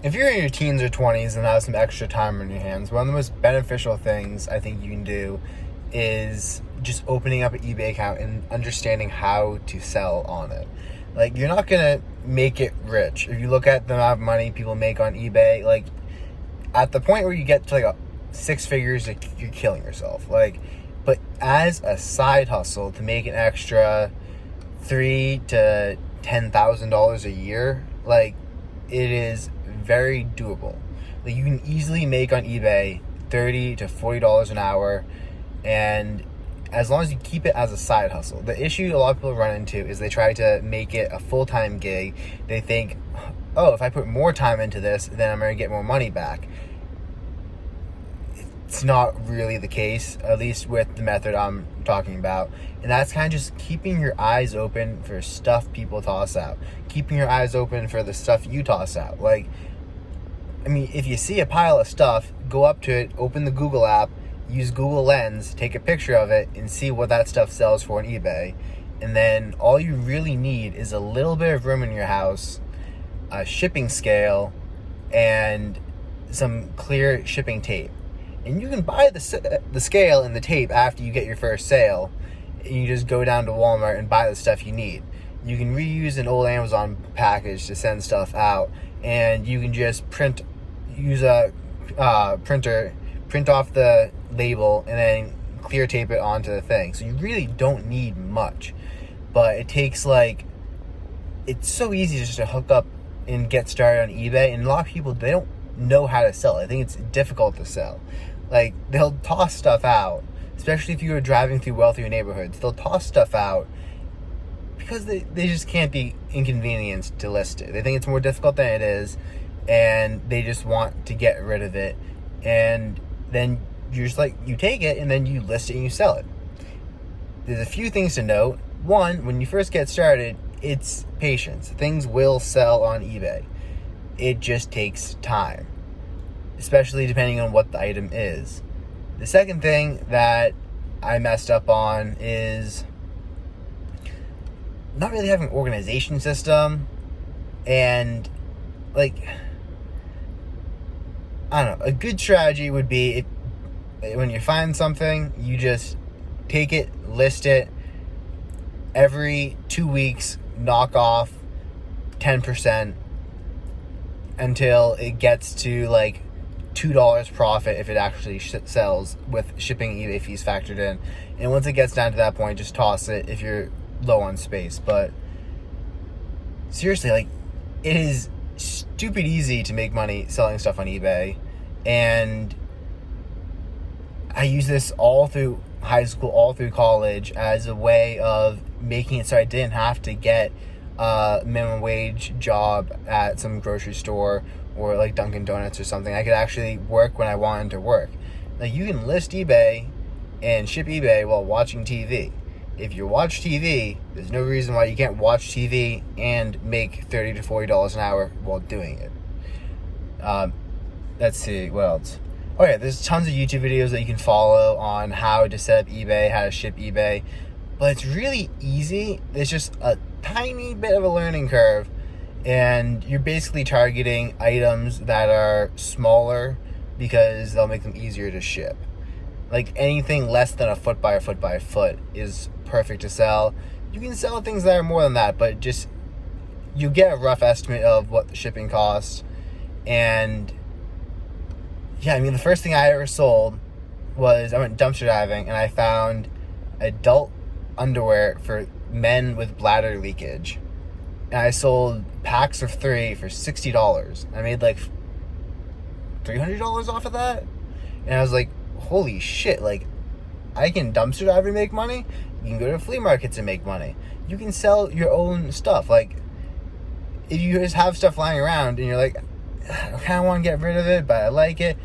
if you're in your teens or 20s and have some extra time on your hands, one of the most beneficial things I think you can do is just opening up an eBay account and understanding how to sell on it. Like, you're not gonna make it rich. If you look at the amount of money people make on eBay, like, at the point where you get to like a six figures, you're killing yourself. Like, but as a side hustle to make an extra $3,000 to $10,000 a year, like, it is very doable. Like, you can easily make on eBay $30 to $40 an hour, and as long as you keep it as a side hustle. The issue a lot of people run into is they try to make it a full-time gig. They think, oh, if I put more time into this, then I'm going to get more money back. It's not really the case, at least with the method I'm talking about. And that's kind of just keeping your eyes open for stuff people toss out. Keeping your eyes open for the stuff you toss out. Like, I mean, if you see a pile of stuff, go up to it, open the Google app, use Google Lens, take a picture of it, and see what that stuff sells for on eBay. And then all you really need is a little bit of room in your house, a shipping scale, and some clear shipping tape. And you can buy the scale and the tape after you get your first sale. And you just go down to Walmart and buy the stuff you need. You can reuse an old Amazon package to send stuff out. And you can just use a printer, print off the label, and then clear tape it onto the thing. So you really don't need much. But it takes it's so easy just to hook up and get started on eBay. And a lot of people, they don't know how to sell. I think it's difficult to sell. Like, they'll toss stuff out, especially if you are driving through wealthier neighborhoods. They'll toss stuff out because they just can't be inconvenienced to list it. They think it's more difficult than it is, and they just want to get rid of it. And then you're just you take it and then you list it and you sell it. There's a few things to note. One, when you first get started, it's patience. Things will sell on eBay. It just takes time, especially depending on what the item is. The second thing that I messed up on is not really having an organization system. And I don't know, a good strategy would be when you find something, you just take it, list it, every 2 weeks, knock off 10% until it gets to $2 profit if it actually sells, with shipping eBay fees factored in. And once it gets down to that point, just toss it if you're low on space. But seriously, it is stupid easy to make money selling stuff on eBay. And I use this all through high school, all through college, as a way of making it so I didn't have to get a minimum wage job at some grocery store or Dunkin' Donuts or something. I could actually work when I wanted to work. You can list eBay and ship eBay while watching TV. If you watch TV, there's no reason why you can't watch TV and make $30 to $40 an hour while doing it. Let's see, what else? Oh yeah, there's tons of YouTube videos that you can follow on how to set up eBay, how to ship eBay. But it's really easy. There's just a tiny bit of a learning curve. And you're basically targeting items that are smaller because they'll make them easier to ship. Anything less than a foot by a foot by a foot is perfect to sell. You can sell things that are more than that, but just you get a rough estimate of what the shipping costs. And yeah, I mean, the first thing I ever sold was I went dumpster diving and I found adult underwear for men with bladder leakage. And I sold packs of 3 for $60. I made $300 off of that. And I was like, holy shit, I can dumpster dive and make money. You can go to flea markets and make money. You can sell your own stuff. If you just have stuff lying around and you're like, I kind of want to get rid of it, but I like it.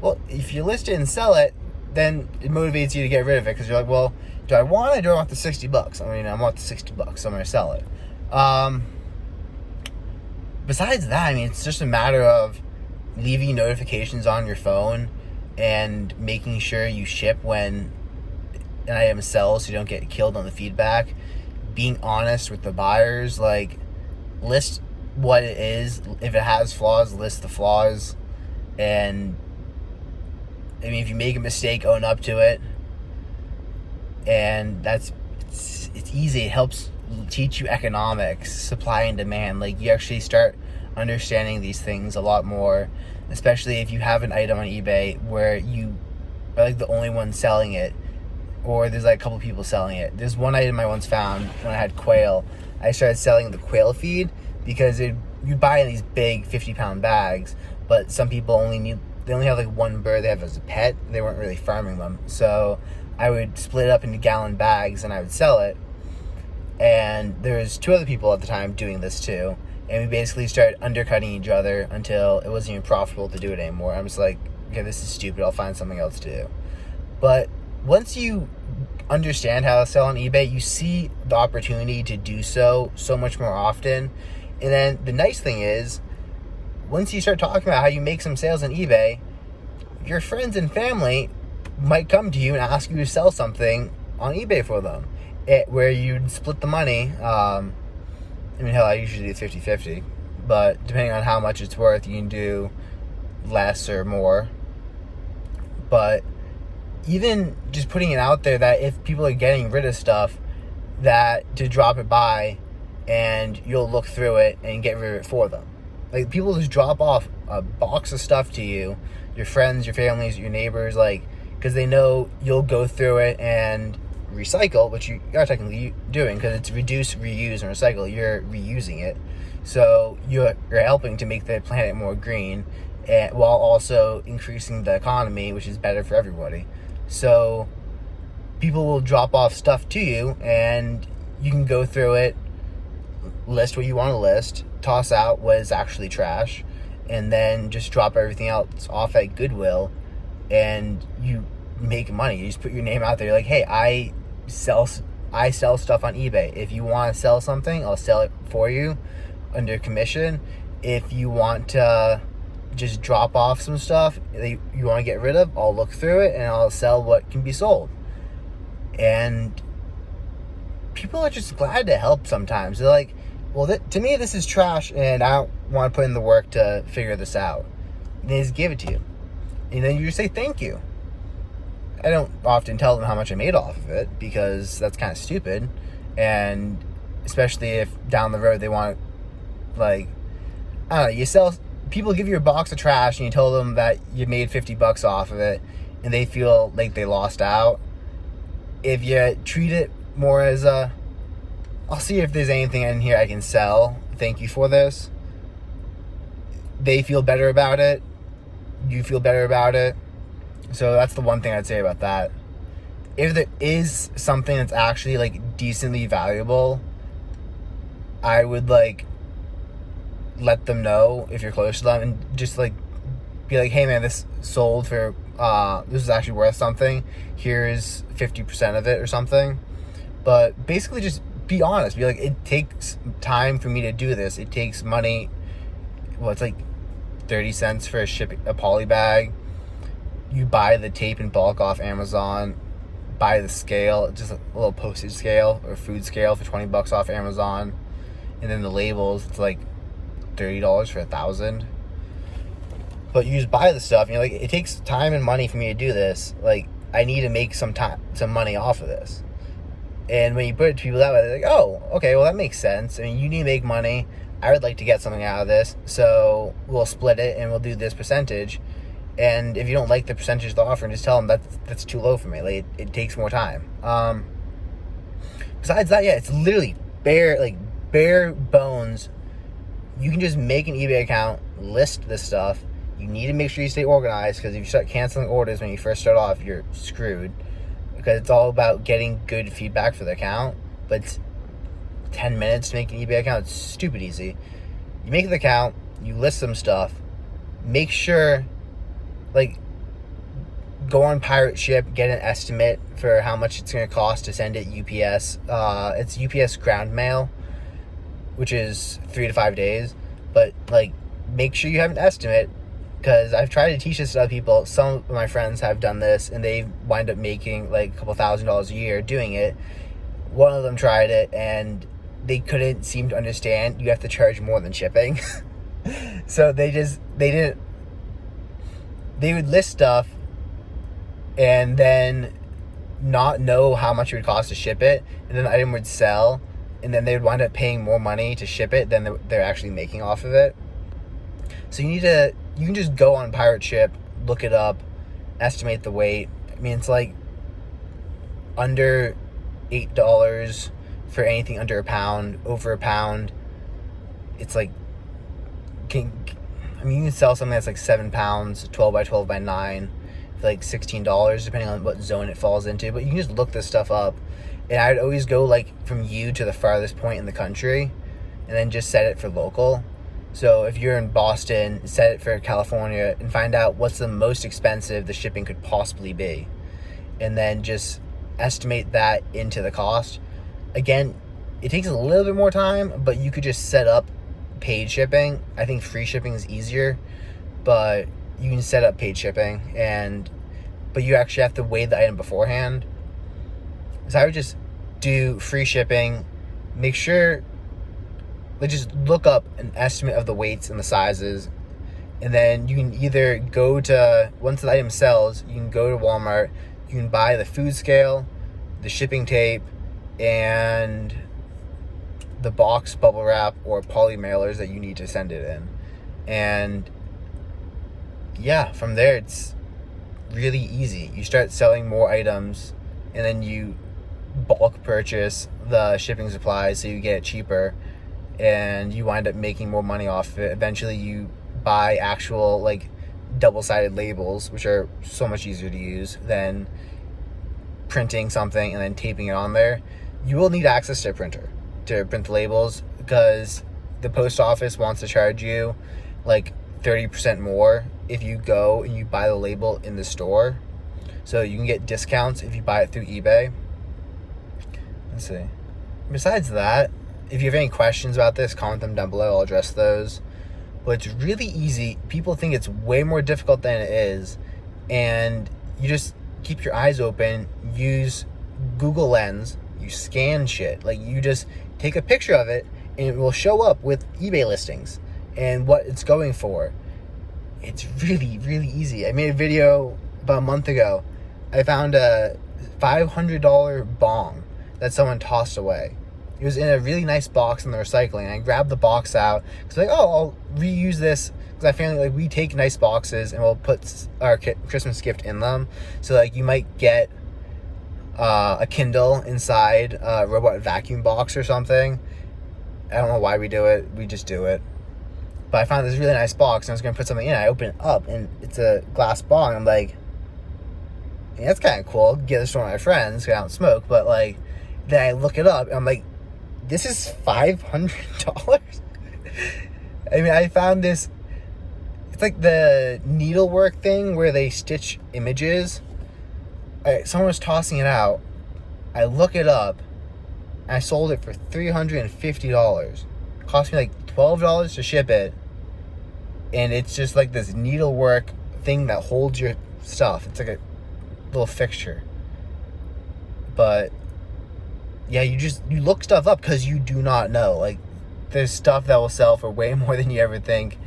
Well, if you list it and sell it, then it motivates you to get rid of it, because you're like, well, do I want it or do I want the $60? I mean, I want the $60, so I'm going to sell it. Besides that, I mean, it's just a matter of leaving notifications on your phone and making sure you ship when an item sells so you don't get killed on the feedback. Being honest with the buyers, list what it is. If it has flaws, list the flaws. And I mean, if you make a mistake, own up to it. And it's easy. It helps teach you economics, supply and demand. Like, you actually start understanding these things a lot more, especially if you have an item on eBay where you are like the only one selling it, or there's like a couple people selling it. There's one item I once found when I had quail. I started selling the quail feed because you buy in these big 50-pound bags, but some people only have like one bird they have as a pet. They weren't really farming them. So I would split it up into gallon bags and I would sell it. And there was 2 other people at the time doing this too. And we basically started undercutting each other until it wasn't even profitable to do it anymore. I'm just like, okay, this is stupid. I'll find something else to do. But once you understand how to sell on eBay, you see the opportunity to do so much more often. And then the nice thing is, once you start talking about how you make some sales on eBay, your friends and family might come to you and ask you to sell something on eBay for them, where you'd split the money. I mean, hell, I usually do 50-50, but depending on how much it's worth, you can do less or more. But even just putting it out there that if people are getting rid of stuff, that to drop it by and you'll look through it and get rid of it for them. Like, people just drop off a box of stuff to you, your friends, your families, your neighbors, like, because they know you'll go through it and recycle, which you are technically doing, because it's reduce, reuse, and recycle. You're reusing it. So you're helping to make the planet more green, while also increasing the economy, which is better for everybody. So people will drop off stuff to you, and you can go through it, list what you want to list, toss out what is actually trash, and then just drop everything else off at Goodwill, and you make money. You just put your name out there. You're like, hey, I sell stuff on eBay. If you want to sell something, I'll sell it for you under commission. If you want to just drop off some stuff that you want to get rid of, I'll look through it and I'll sell what can be sold. And people are just glad to help sometimes. They're like, well, to me, this is trash and I don't want to put in the work to figure this out. And they just give it to you. And then you just say thank you. I don't often tell them how much I made off of it, because that's kind of stupid. And especially if down the road they want, like, I don't know, people give you a box of trash and you tell them that you made $50 off of it and they feel like they lost out. If you treat it more as I'll see if there's anything in here I can sell. Thank you for this. They feel better about it. You feel better about it. So that's the one thing I'd say about that. If there is something that's actually like decently valuable, I would like let them know if you're close to them, and just like be like, hey man, this sold for this is actually worth something. Here's 50% of it or something. But basically just be honest. Be like, it takes time for me to do this. It takes money. Well, it's like 30 cents for a poly bag. You buy the tape in bulk off Amazon, buy the scale, just a little postage scale or food scale for $20 off Amazon, and then the labels, it's like $30 for 1,000. But you just buy the stuff and you're like, it takes time and money for me to do this. Like, I need to make some money off of this. And when you put it to people that way, they're like, oh, okay, well that makes sense. I mean, you need to make money. I would like to get something out of this, so we'll split it and we'll do this percentage. And if you don't like the percentage they're offering, just tell them that's too low for me. Like, it takes more time. Besides that, yeah, it's literally bare bones. You can just make an eBay account, list this stuff. You need to make sure you stay organized, because if you start canceling orders when you first start off, you're screwed. Because it's all about getting good feedback for the account. But it's 10 minutes to make an eBay account. It's stupid easy. You make the account, you list some stuff, make sure, like, go on Pirate Ship, get an estimate for how much it's going to cost to send it UPS. It's UPS ground mail, which is 3 to 5 days. But, like, make sure you have an estimate, because I've tried to teach this to other people. Some of my friends have done this, and they wind up making, like, a couple $1,000s a year doing it. One of them tried it, and they couldn't seem to understand you have to charge more than shipping. So they would list stuff and then not know how much it would cost to ship it, and then the item would sell, and then they would wind up paying more money to ship it than they're actually making off of it. So you can just go on Pirate Ship, look it up, estimate the weight. I mean, it's like under $8 for anything under a pound. Over a pound, it's like, you can sell something that's like 7 pounds, 12 by 12 by 9, for like $16, depending on what zone it falls into. But you can just look this stuff up. And I'd always go like from you to the farthest point in the country, and then just set it for local. So if you're in Boston, set it for California, and find out what's the most expensive the shipping could possibly be. And then just estimate that into the cost. Again, it takes a little bit more time, but you could just set up paid shipping. I think free shipping is easier, but you can set up paid shipping, but you actually have to weigh the item beforehand. So I would just do free shipping. Make sure, just look up an estimate of the weights and the sizes, and then you can either go to, once the item sells, you can go to Walmart, you can buy the food scale, the shipping tape, and the box bubble wrap or poly mailers that you need to send it in. And yeah, from there it's really easy. You start selling more items, and then you bulk purchase the shipping supplies so you get it cheaper, and you wind up making more money off of it. Eventually you buy actual like double-sided labels, which are so much easier to use than printing something and then taping it on there. You will need access to a printer to print the labels, because the post office wants to charge you like 30% more if you go and you buy the label in the store. So you can get discounts if you buy it through eBay. Let's see. Besides that, if you have any questions about this, comment them down below. I'll address those. But it's really easy. People think it's way more difficult than it is. And you just keep your eyes open. Use Google Lens. You scan shit. Like, you just take a picture of it, and it will show up with eBay listings and what it's going for. It's really, really easy. I made a video about a month ago. I found a $500 bong that someone tossed away. It was in a really nice box in the recycling. I grabbed the box out because like, I'll reuse this, because I found like we take nice boxes and we'll put our Christmas gift in them. So like you might get a Kindle inside a robot vacuum box or something. I don't know why we do it. We just do it. But I found this really nice box, and I was going to put something in. I open it up, and it's a glass bong. I'm like, yeah, that's kind of cool. Give this to one of my friends, because I don't smoke. But like, then I look it up, and I'm like, this is $500? I mean, I found this. It's like the needlework thing where they stitch images. Someone was tossing it out. I look it up, and I sold it for $350. It cost me like $12 to ship it, and it's just like this needlework thing that holds your stuff. It's like a little fixture. But yeah, you look stuff up because you do not know. Like, there's stuff that will sell for way more than you ever think.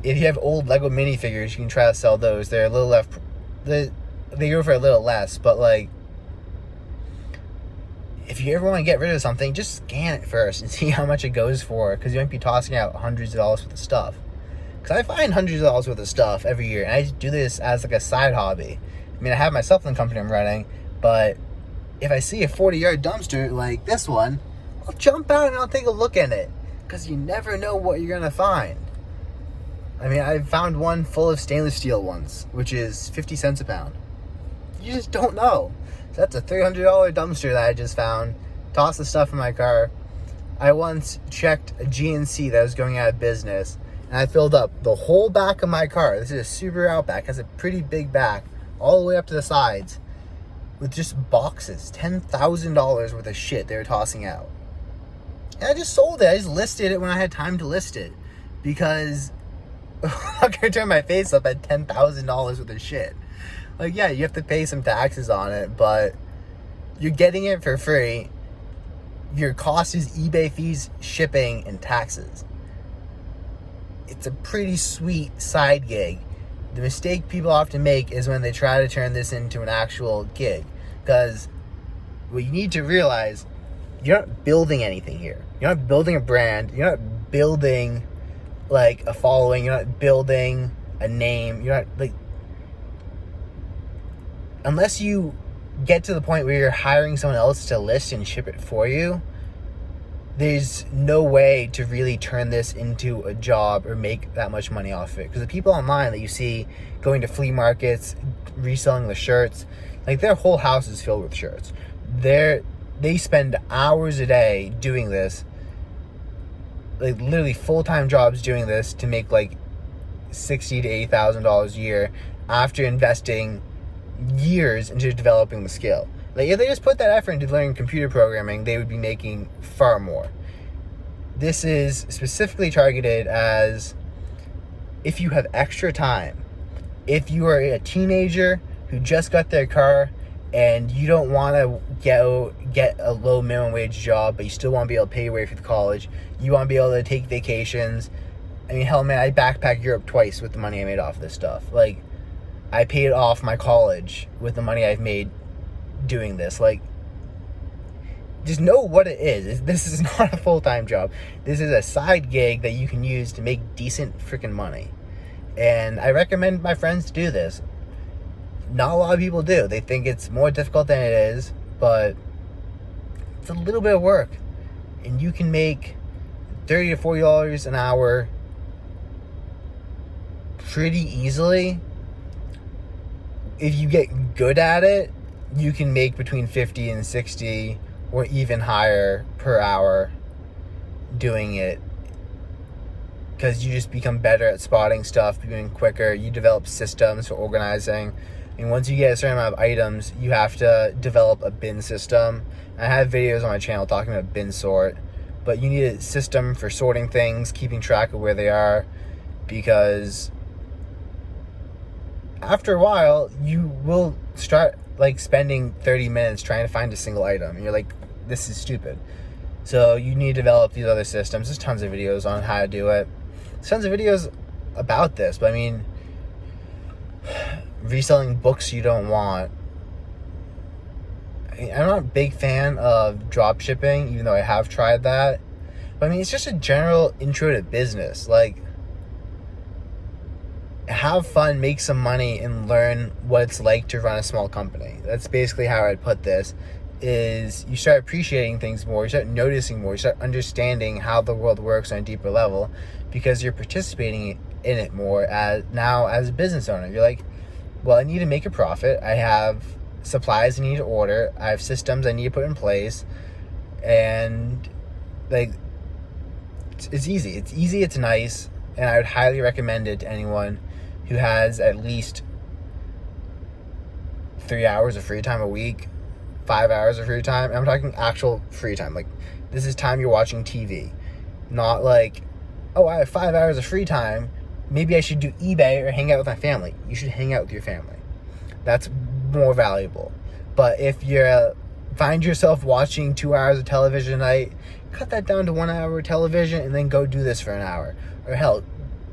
If you have old Lego minifigures, you can try to sell those. They're a little less. They go for a little less, but like, if you ever want to get rid of something, just scan it first and see how much it goes for, because you might be tossing out hundreds of dollars worth of stuff. Because I find hundreds of dollars worth of stuff every year, and I do this as like a side hobby. I mean, I have my supplement company I'm running, but if I see a 40-yard dumpster like this one, I'll jump out and I'll take a look in it, because you never know what you're going to find. I mean, I found one full of stainless steel once, which is 50 cents a pound. You just don't know. So that's a $300 dumpster that I just found. Tossed the stuff in my car. I once checked a GNC that was going out of business, and I filled up the whole back of my car. This is a Subaru Outback. It has a pretty big back, all the way up to the sides, with just boxes. $10,000 worth of shit they were tossing out. And I just sold it. I just listed it when I had time to list it, because I'm not going to turn my face up at $10,000 worth of shit. Like, yeah, you have to pay some taxes on it, but you're getting it for free. your cost is eBay fees, shipping, and taxes. It's a pretty sweet side gig. The mistake people often make is when they try to turn this into an actual gig. Because what you need to realize, you're not building anything here. You're not building a brand. You're not building like a following. You're not building a name. You're not like, unless you get to the point where you're hiring someone else to list and ship it for you, there's no way to really turn this into a job or make that much money off of it. Because the people online that you see going to flea markets, reselling the shirts, like their whole house is filled with shirts. They spend hours a day doing this, like literally full-time jobs doing this to make like $60,000 to $80,000 a year after investing years into developing the skill. Like if they just put that effort into learning computer programming, they would be making far more. This is specifically targeted as if you have extra time. If you are a teenager who just got their car and you don't want to get a low minimum wage job, but you still want to be able to pay your way for the college, you want to be able to take vacations. I mean, hell, man, I backpacked Europe twice with the money I made off this stuff. Like, I paid off my college with the money I've made doing this. Like, just know what it is. This is not a full-time job. This is a side gig that you can use to make decent freaking money. And I recommend my friends to do this. Not a lot of people do. They think it's more difficult than it is, but it's a little bit of work. And you can make $30 to $40 an hour pretty easily. If you get good at it, you can make between 50 and 60 or even higher per hour doing it, because you just become better at spotting stuff, becoming quicker. You develop systems for organizing. And once you get a certain amount of items, you have to develop a bin system. I have videos on my channel talking about bin sort, but you need a system for sorting things, keeping track of where they are, because after a while, you will start like spending 30 minutes trying to find a single item. And you're like, this is stupid. So you need to develop these other systems. There's tons of videos on how to do it. There's tons of videos about this, but I mean, reselling books you don't want. I'm not a big fan of drop shipping, even though I have tried that. But I mean, it's just a general intro to business. Like, have fun, make some money, and learn what it's like to run a small company. That's basically how I'd put this. Is you start appreciating things more, you start noticing more, you start understanding how the world works on a deeper level, because you're participating in it more as a business owner. You're like, well, I need to make a profit. I have supplies I need to order. I have systems I need to put in place. And like, it's easy. It's easy, it's nice. And I would highly recommend it to anyone who has at least 3 hours of free time a week, 5 hours of free time. And I'm talking actual free time. Like, this is time you're watching TV. Not like, oh, I have 5 hours of free time. Maybe I should do eBay or hang out with my family. You should hang out with your family. That's more valuable. But if you find yourself watching 2 hours of television a night, cut that down to 1 hour of television and then go do this for an hour. Or hell,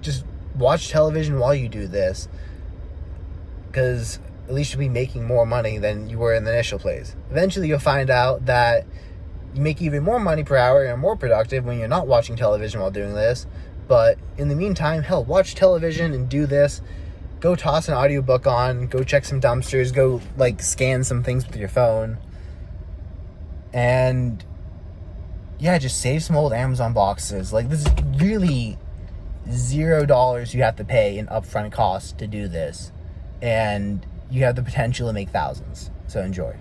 just watch television while you do this, because at least you'll be making more money than you were in the initial place. Eventually you'll find out that you make even more money per hour and are more productive when you're not watching television while doing this. But in the meantime, hell, watch television and do this. Go toss an audiobook on, go check some dumpsters, go like scan some things with your phone. And yeah, just save some old Amazon boxes. Like, this is really $0 you have to pay in upfront cost to do this. And you have the potential to make thousands. So enjoy.